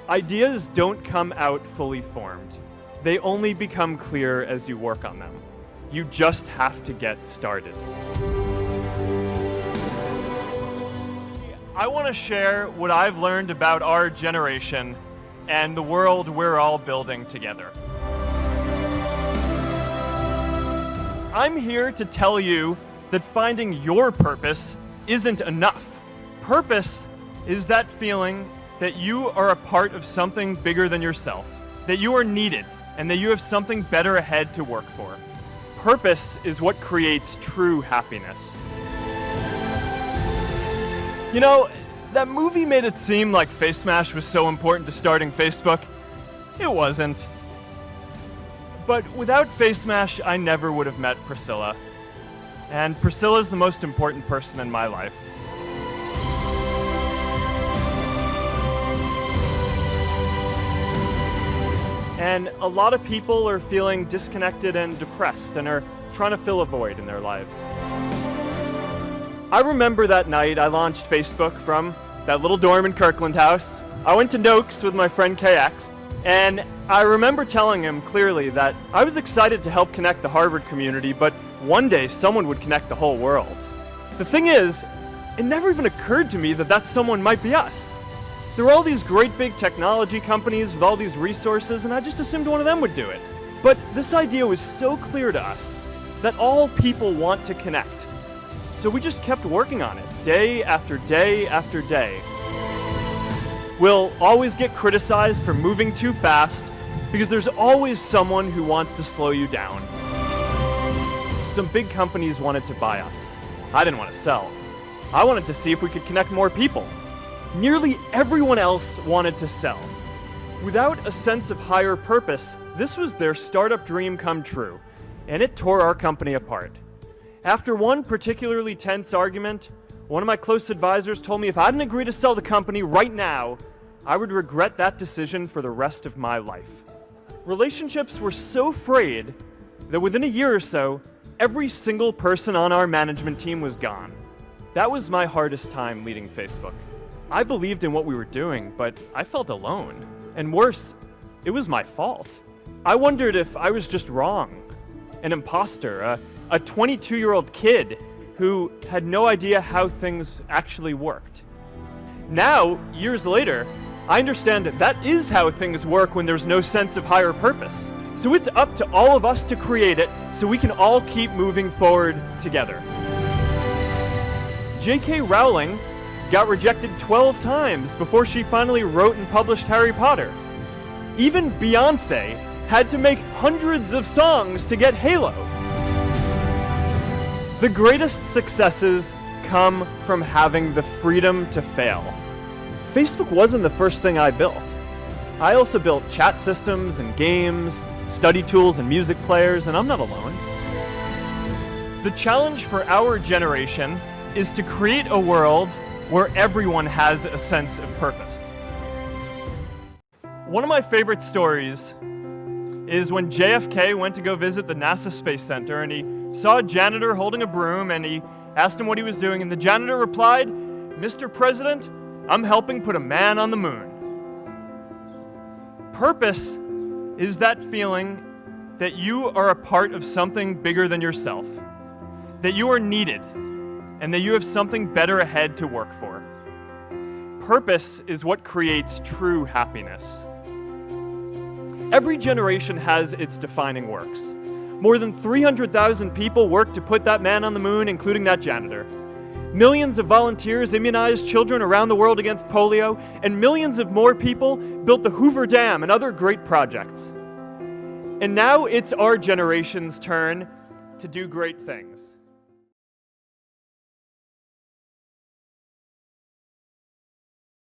Ideas don't come out fully formed. They only become clear as you work on them. You just have to get started. I want to share what I've learned about our generation and the world we're all building together. I'm here to tell you that finding your purpose isn't enough. Purpose is that feeling that you are a part of something bigger than yourself, that you are needed, and that you have something better ahead to work for. Purpose is what creates true happiness. You know, that movie made it seem like Face Smash was so important to starting Facebook. It wasn't. But without Face Smash, I never would have met Priscilla. And Priscilla's the most important person in my life. And a lot of people are feeling disconnected and depressed and are trying to fill a void in their lives. I remember that night I launched Facebook from that little dorm in Kirkland House. I went to Noakes with my friend KX, and I remember telling him clearly that I was excited to help connect the Harvard community, but one day someone would connect the whole world. The thing is, it never even occurred to me that that someone might be us. There were all these great big technology companies with all these resources, and I just assumed one of them would do it. But this idea was so clear to us that all people want to connect. So we just kept working on it, day after day after day. We'll always get criticized for moving too fast because there's always someone who wants to slow you down. Some big companies wanted to buy us. I didn't want to sell. I wanted to see if we could connect more people. Nearly everyone else wanted to sell. Without a sense of higher purpose, this was their startup dream come true, and it tore our company apart. After one particularly tense argument, one of my close advisors told me if I didn't agree to sell the company right now, I would regret that decision for the rest of my life. Relationships were so frayed that within a year or so, every single person on our management team was gone. That was my hardest time leading Facebook. I believed in what we were doing, but I felt alone. And worse, it was my fault. I wondered if I was just wrong, an imposter, a 22-year-old kid who had no idea how things actually worked. Now, years later, I understand that is how things work when there's no sense of higher purpose. So it's up to all of us to create it so we can all keep moving forward together. J.K. Rowling got rejected 12 times before she finally wrote and published Harry Potter. Even Beyoncé had to make hundreds of songs to get Halo. The greatest successes come from having the freedom to fail. Facebook wasn't the first thing I built. I also built chat systems and games, study tools and music players, and I'm not alone. The challenge for our generation is to create a world where everyone has a sense of purpose. One of my favorite stories is when JFK went to go visit the NASA Space Center, and he saw a janitor holding a broom, and he asked him what he was doing, and the janitor replied, "Mr. President, I'm helping put a man on the moon." Purpose is that feeling that you are a part of something bigger than yourself, that you are needed, and that you have something better ahead to work for. Purpose is what creates true happiness. Every generation has its defining works. More than 300,000 people worked to put that man on the moon, including that janitor. Millions of volunteers immunized children around the world against polio, and millions of more people built the Hoover Dam and other great projects. And now it's our generation's turn to do great things.